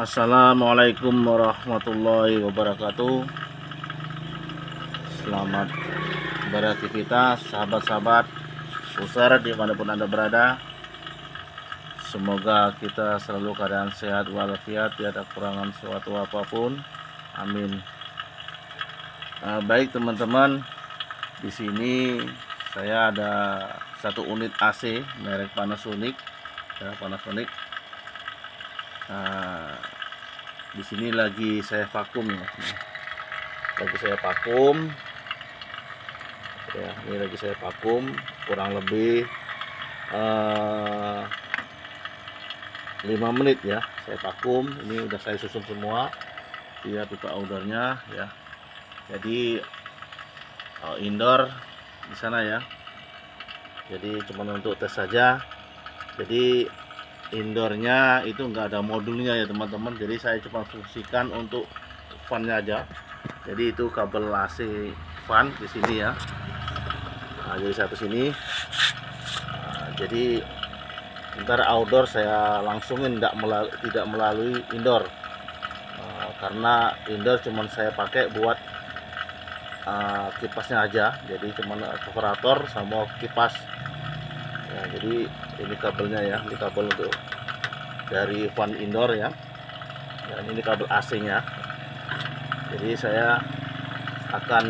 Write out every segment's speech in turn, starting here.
Assalamualaikum warahmatullahi wabarakatuh. Selamat beraktivitas sahabat-sahabat user dimanapun Anda berada. Semoga kita selalu keadaan sehat walafiat, tiada kekurangan suatu apapun. Amin. Baik teman-teman, di sini saya ada satu unit AC merek Panasonic, ya, Panasonic. Di sini lagi saya vakum ya. Lagi saya vakum. Ya, ini lagi saya vakum kurang lebih 5 menit ya. Saya vakum. Ini udah saya susun semua. Dia pipa outdoornya ya. Jadi indoor di sana ya. Jadi cuma untuk tes saja. Jadi indoornya itu enggak ada modulnya ya teman-teman, jadi saya cuma fungsikan untuk fan-nya aja. Jadi itu kabel AC fan di sini ya. Jadi satu sini. Jadi ntar outdoor saya langsungin, tidak melalui indoor, karena indoor cuma saya pakai buat kipasnya aja. Jadi cuma evaporator sama kipas ya. Jadi ini kabelnya ya, ini kabel untuk dari fan indoor ya, dan ini kabel AC nya. Jadi saya akan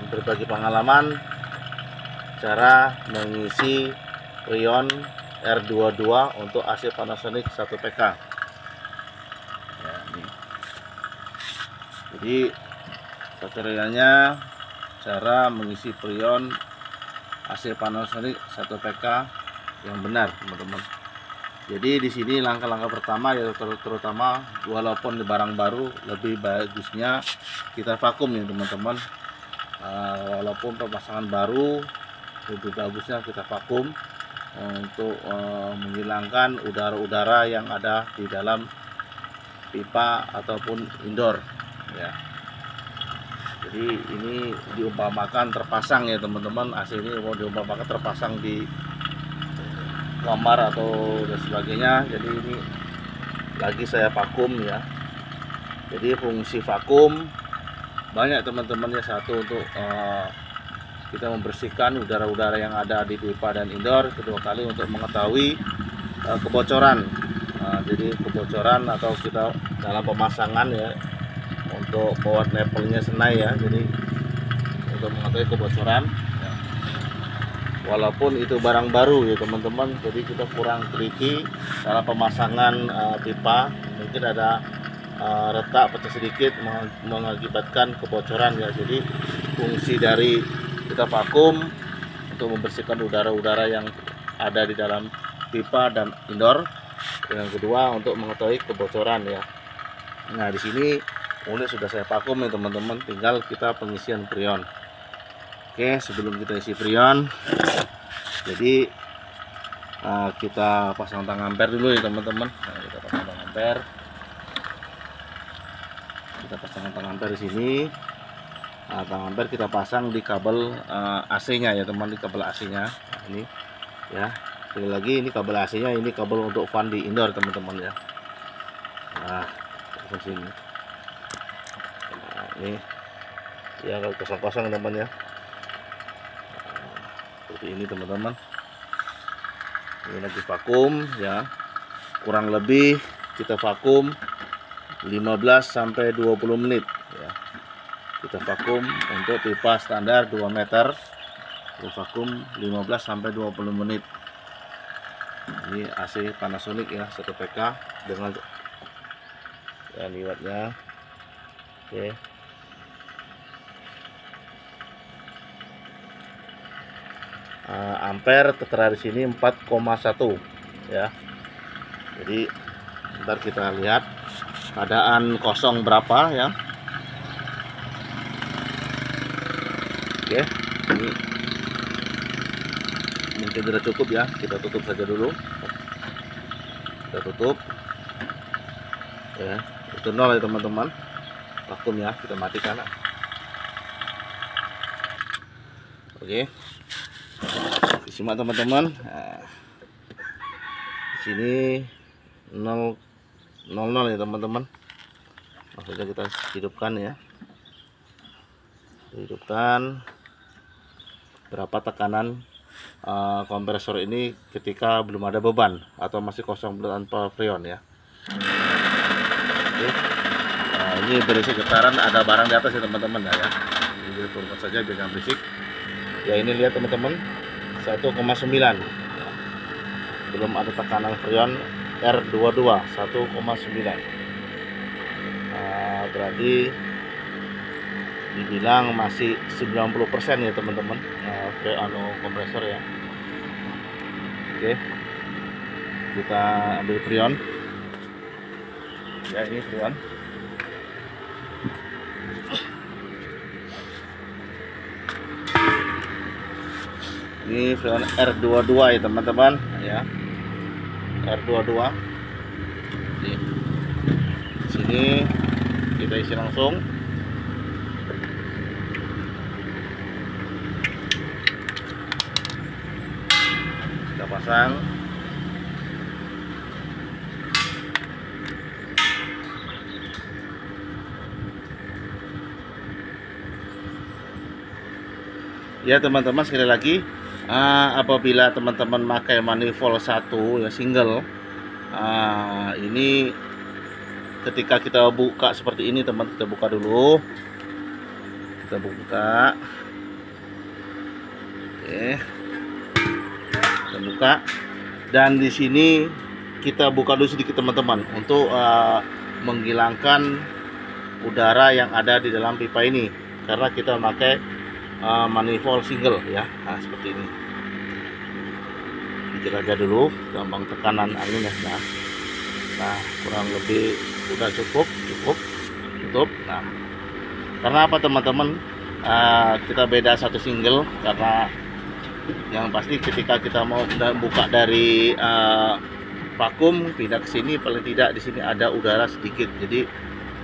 berbagi pengalaman cara mengisi Freon R22 untuk AC Panasonic 1PK ya, ini. Jadi tutorialnya cara mengisi Freon AC Panasonic 1PK yang benar teman-teman. Jadi di sini langkah-langkah pertama ya, terutama walaupun di barang baru lebih bagusnya kita vakum ya teman-teman. Walaupun pemasangan baru lebih bagusnya kita vakum untuk menghilangkan udara-udara yang ada di dalam pipa ataupun indoor ya. Jadi ini diumpamakan terpasang ya teman-teman, AC ini mau diumpamakan terpasang di kamar atau dan sebagainya. Jadi ini lagi saya vakum ya. Jadi fungsi vakum banyak teman-teman ya. Satu untuk kita membersihkan udara-udara yang ada di pipa dan indoor. Kedua kali untuk mengetahui kebocoran. Jadi kebocoran atau kita dalam pemasangan ya, untuk power levelnya senai ya. Jadi untuk mengetahui kebocoran ya. Walaupun itu barang baru ya teman-teman, jadi kita kurang teliti dalam pemasangan pipa. Mungkin ada retak pecah sedikit mengakibatkan kebocoran ya. Jadi fungsi dari kita vakum untuk membersihkan udara-udara yang ada di dalam pipa dan indoor. Yang kedua untuk mengetahui kebocoran ya. Nah di sini unit sudah saya vakum ya teman-teman, tinggal kita pengisian Freon. Oke, sebelum kita isi Freon, jadi kita pasang tang ampere dulu ya teman-teman. Kita pasang tang ampere. Kita pasang tang ampere di sini. Tang ampere kita pasang di kabel AC-nya ya teman, di kabel AC-nya. Nah, ini ya. Sekali lagi ini kabel AC-nya, ini kabel untuk fan di indoor teman-teman ya. Nah, di sini. Nah, ini ya kalau kosong-kosong teman ya. Seperti ini teman-teman. Ini lagi vakum ya. Kurang lebih kita vakum 15 sampai 20 menit ya. Kita vakum untuk pipa standar 2 meter. Kita vakum 15 sampai 20 menit. Ini AC Panasonic ya 1PK dengan ya liwatnya. Oke. Ampere tertera di sini 4,1 ya. Jadi ntar kita lihat keadaan kosong berapa ya. Oke, ini mungkin sudah cukup ya, kita tutup saja dulu. Kita tutup ya, itu nol ya teman-teman. Vakum ya, kita matikan. Oke, simak teman-teman. Nah, di sini 0 00 ya teman-teman. Maksudnya kita hidupkan ya, hidupkan. Berapa tekanan kompresor ini ketika belum ada beban atau masih kosong tanpa freon ya. Oke. Nah, ini berisik getaran, ada barang di atas ya teman-teman ya. Ini turunkan saja biar jangan berisik. Ya ini lihat teman-teman, 1,9. Belum ada tekanan freon R22 1,9. Berarti dibilang masih 90% ya teman-teman, kompresor ya. Oke, kita ambil freon ya, ini freon. Ini freon R22 ya teman-teman ya, R22. Di sini kita isi langsung. Kita pasang. Ya teman-teman, sekali lagi, apabila teman-teman pakai manifold 1 ya single, ini ketika kita buka seperti ini teman, kita buka dulu, kita buka. Oke, kita buka, dan di sini kita buka dulu sedikit teman-teman untuk menghilangkan udara yang ada di dalam pipa ini, karena kita pakai manifold single ya. Nah seperti ini, dikit aja dulu, gampang tekanan angin ya. Nah kurang lebih udah cukup. Tutup. Nah, karena apa teman-teman, kita beda satu single, karena yang pasti ketika kita mau buka dari vakum pindah ke sini, paling tidak di sini ada udara sedikit, jadi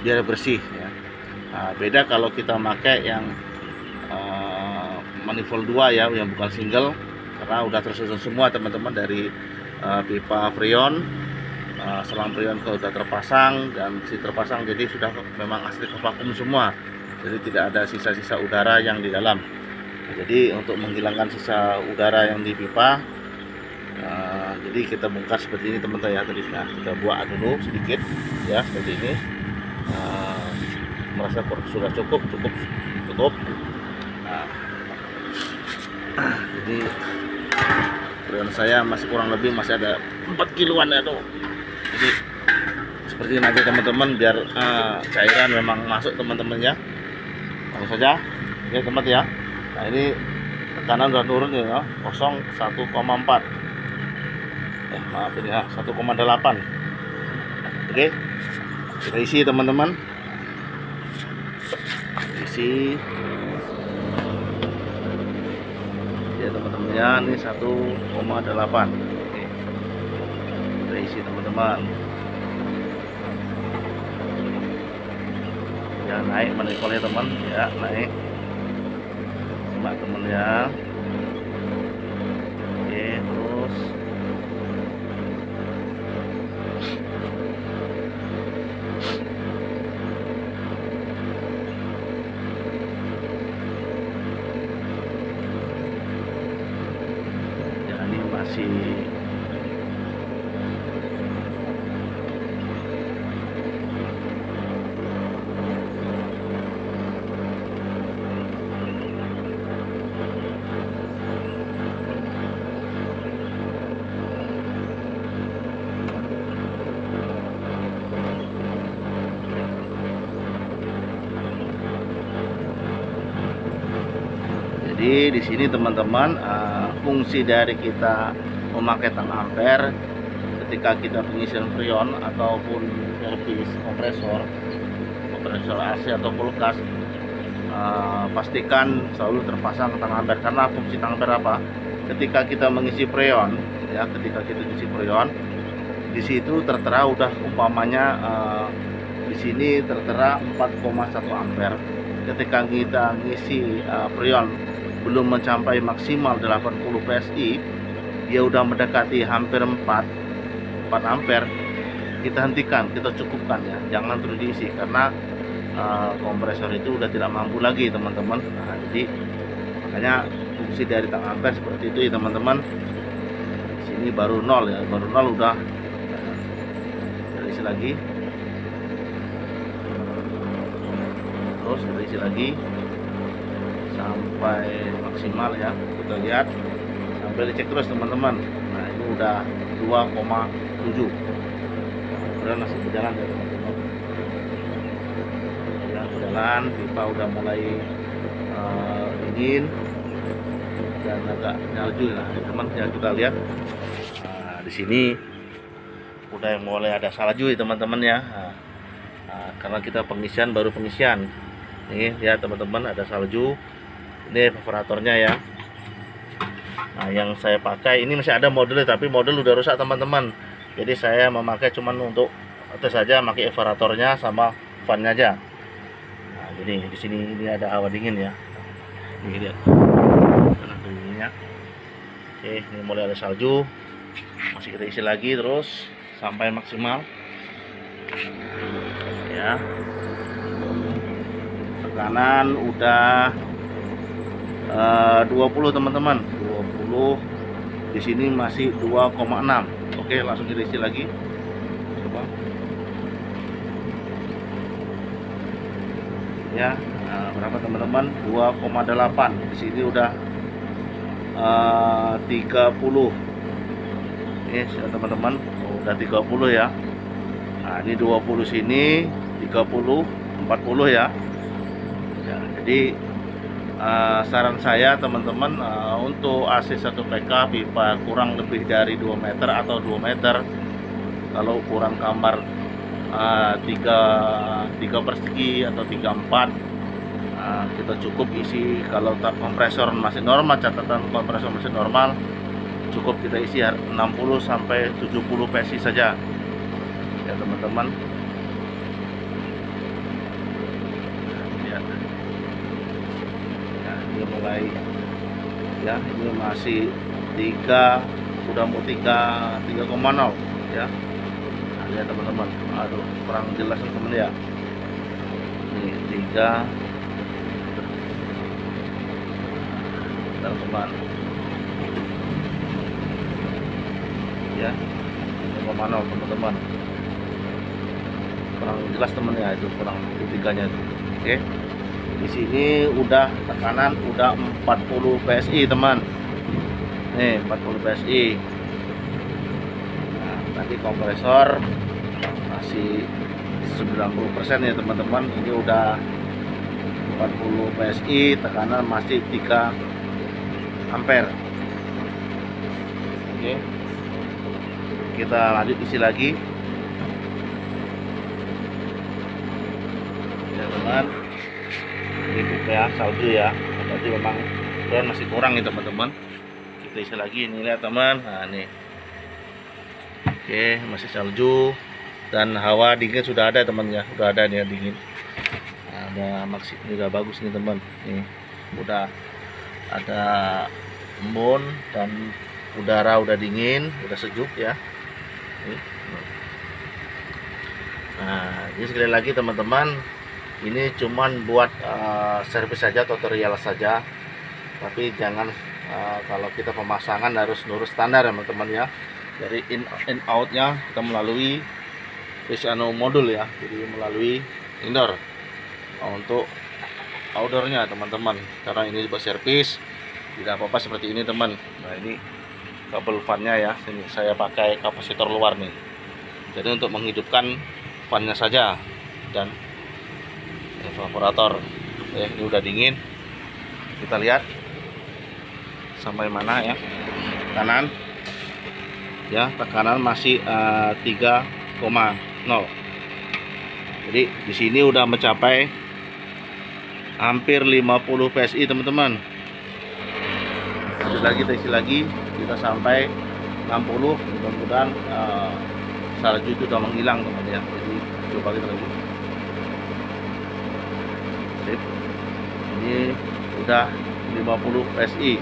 biar bersih ya. Nah, beda kalau kita pakai yang manifold 2 ya, yang bukan single, karena udah tersusun semua teman-teman dari pipa freon, selang freon udah terpasang dan si terpasang, jadi sudah memang asli ke vakum semua, jadi tidak ada sisa-sisa udara yang di dalam. Nah, jadi untuk menghilangkan sisa udara yang di pipa, jadi kita bongkar seperti ini teman-teman ya. Tadi kita buat dulu sedikit ya, seperti ini. Merasa sudah cukup. Nah, jadi freon saya masih kurang lebih masih ada 4 kiloan ya tuh. Jadi seperti ini aja teman-teman, biar cairan memang masuk teman-teman ya. Langsung saja ya teman ya. Nah ini tekanan udah turun ya, 1,4 ya, maaf ini ya, 1,8. Oke, kita isi teman-teman, isi ya teman-teman ya. Ini 1,8. Oke, kita isi teman-teman ya. Naik manifoldnya teman ya, naik simak teman ya. Oke, terus ya, ini masih Jadi di sini teman-teman, fungsi dari kita memakai tang ampere ketika kita pengisian freon ataupun servis kompresor AC atau kulkas, pastikan selalu terpasang tang ampere. Karena fungsi tang ampere apa? Ketika kita mengisi freon ya, di situ tertera udah umpamanya di sini tertera 4,1 ampere. Ketika kita ngisi freon belum mencapai maksimal 80 PSI, dia udah mendekati hampir 4 ampere. kita hentikan, kita cukupkan ya, jangan terus diisi karena kompresor itu udah tidak mampu lagi teman-teman. Nah, jadi makanya fungsi dari tang ampere seperti itu ya teman-teman. Sini baru 0 ya, baru 0 udah kita isi lagi, terus kita isi lagi sampai maksimal ya, kita lihat sampai dicek terus teman-teman. Nah ini udah 2,7, udah masih berjalan ya teman-teman, ya berjalan, pipa udah mulai dingin dan agak nyalju lah teman ya, kita lihat. Nah di sini udah mulai ada salju ya teman-teman ya. Nah, karena kita pengisian, baru pengisian nih ya teman-teman, ada salju. Ini evaporatornya ya. Nah yang saya pakai ini masih ada modelnya, tapi model udah rusak teman-teman, jadi saya memakai cuman untuk tes saja, pakai evaporatornya sama fan-nya aja. Nah jadi di sini ini ada hawa dingin ya, ini lihat dinginnya. Oke, ini mulai ada salju, masih kita isi lagi terus sampai maksimal ya. Tekanan udah 20 teman-teman, 20. Di sini masih 2,6. Oke, langsung kita isi lagi. Coba. Ya, berapa teman-teman? 2,8. Di sini udah 30. Ini teman-teman, udah 30 ya. Nah, ini 20 sini, 30, 40 ya. Ya, jadi saran saya teman-teman, untuk AC 1 PK pipa kurang lebih dari 2 meter atau 2 meter, kalau ukuran kamar 3 persegi atau 3/4, kita cukup isi. Kalau kompresor masih normal, catatan kompresor masih normal, cukup kita isi 60 sampai 70 PSI saja ya teman-teman. Ini mulai ya, ini masih 3, udah mau 3,0 ya. Nah, lihat teman-teman, aduh kurang jelas teman ya. Ini 3 teman ya, 3,0 teman-teman, kurang jelas teman ya, itu kurang titikanya itu. Oke, di sini udah tekanan udah 40 PSI teman, nih 40 PSI. Nah, tadi kompresor masih 90% ya teman-teman, ini udah 40 PSI, tekanan masih 3 ampere. Oke, kita lanjut isi lagi ya teman. Ini pipa ya, salju ya, berarti memang masih kurang ya teman-teman. Kita isi lagi, ini lihat teman. Nah ini, oke, masih salju dan hawa dingin sudah ada teman ya, udah ada nih dingin. Nah, ada maksi, ini udah bagus nih teman. Nih udah ada embun dan udara udah dingin, udah sejuk ya. Nah ini sekali lagi teman-teman, ini cuman buat servis saja, tutorial saja, tapi jangan kalau kita pemasangan harus nurut standar ya teman-teman ya. Dari in outnya kita melalui modul ya, jadi melalui indoor. Untuk outdoornya teman-teman, karena ini buat servis tidak apa-apa seperti ini teman. Nah ini kabel fan-nya ya, ini saya pakai kapasitor luar nih, jadi untuk menghidupkan fan-nya saja. Dan evaporator ya, ini udah dingin, kita lihat sampai mana ya. Kanan ya, tekanan masih 3,0. jadi di sini udah mencapai hampir 50 PSI teman-teman. Lagi kita isi lagi, kita sampai 60. Mudah-mudahan salju itu udah menghilang teman ya. Jadi coba kita lagi. Sip. Ini udah 50 PSI,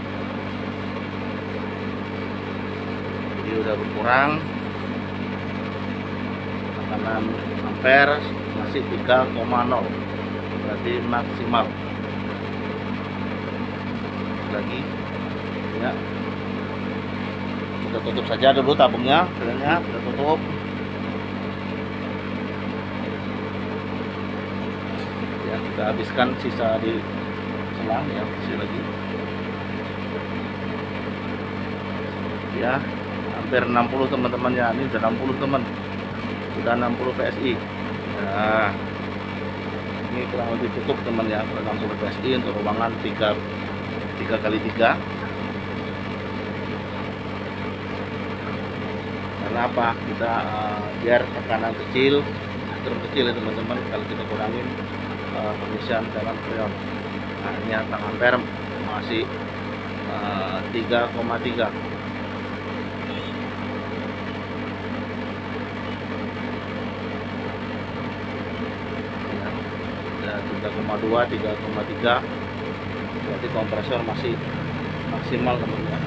jadi udah berkurang. tekanan ampere masih 3,0, berarti maksimal. Lagi ya, kita tutup saja dulu tabungnya, sebenarnya kita tutup ya, kita habiskan sisa di selang ya, isi lagi ya, hampir 60 teman-teman ya, ini udah 60 teman, sudah 60 PSI. Nah, ini kurang lebih cukup teman ya, 60 PSI untuk ruangan 3x3. Karena apa? Kita biar tekanan kecil, strom kecil ya teman-teman, kalau kita kurangin pengisian dalam freon. Nah, ini tang ampere masih 3,3. Ya, 3,3, berarti kompresor masih maksimal teman-teman,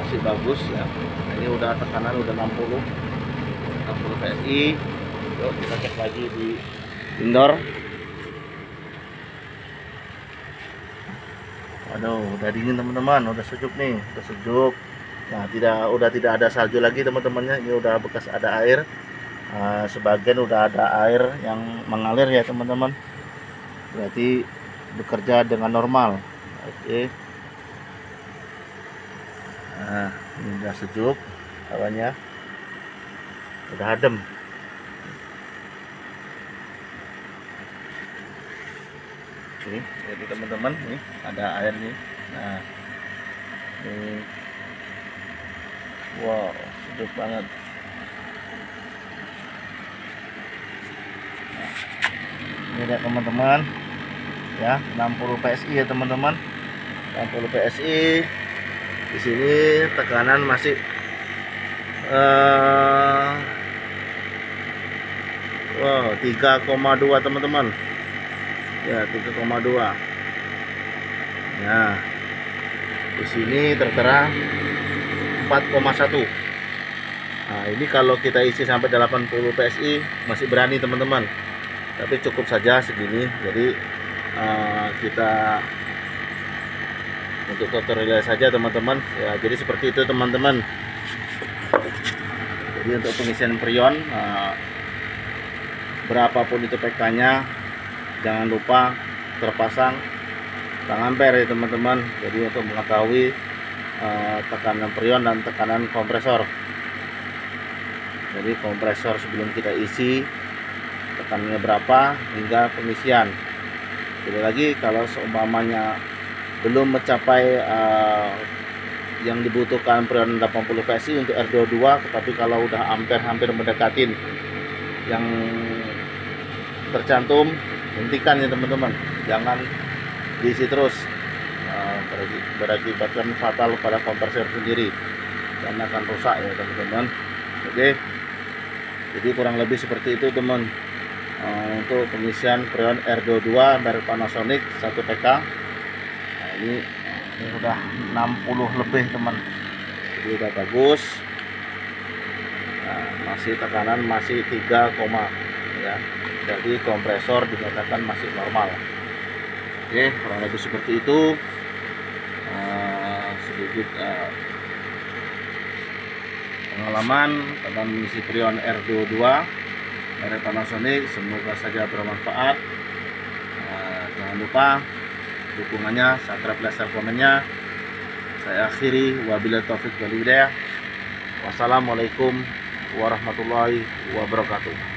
masih bagus ya. Nah, ini udah tekanan udah 60 PSI. Yuk kita cek lagi di indoor. Waduh, udah dingin teman-teman, udah sejuk nih, udah sejuk. Nah, udah tidak ada salju lagi teman-temannya, ini udah bekas ada air. Sebagian udah ada air yang mengalir ya teman-teman, berarti bekerja dengan normal. Oke. Nah, ini udah sejuk hawanya, udah adem. Oke, jadi teman-teman nih ada air nih. Nah, ini wow, sejuk banget. Nah, ini lihat teman-teman ya, 60 PSI ya teman-teman, 60 PSI. Di sini tekanan masih wow, 3,2 teman-teman ya, 3,2. Nah, di sini tertera 4,1. Nah, ini kalau kita isi sampai 80 PSI masih berani teman-teman, tapi cukup saja segini. Jadi kita untuk tutorial saja teman-teman ya, jadi seperti itu teman-teman. Jadi untuk pengisian freon berapapun itu PK nya, jangan lupa terpasang tang ampere ya teman-teman. Jadi untuk mengetahui tekanan freon dan tekanan kompresor, jadi kompresor sebelum kita isi tekanannya berapa hingga pengisian. Jadi lagi kalau seumpamanya belum mencapai yang dibutuhkan freon 80 PSI untuk R22, tetapi kalau udah hampir mendekatin yang tercantum, hentikan ya teman-teman, jangan diisi terus, berakibatkan fatal pada kompresor sendiri dan akan rusak ya teman-teman. Oke, jadi kurang lebih seperti itu teman, untuk pengisian freon R22 merek Panasonic 1 PK. Nah, ini udah 60 lebih teman, jadi udah bagus. Nah, masih tekanan masih 3, ya, jadi kompresor dinyatakan masih normal. Oke, kurang lebih seperti itu. Sedikit pengalaman tentang mengisi freon R22 merek Panasonic, semoga saja bermanfaat. Jangan lupa dukungannya, subscribe, like, share, komennya. Saya akhiri, wabillahi taufiq wal hidayah. Wassalamualaikum warahmatullahi wabarakatuh.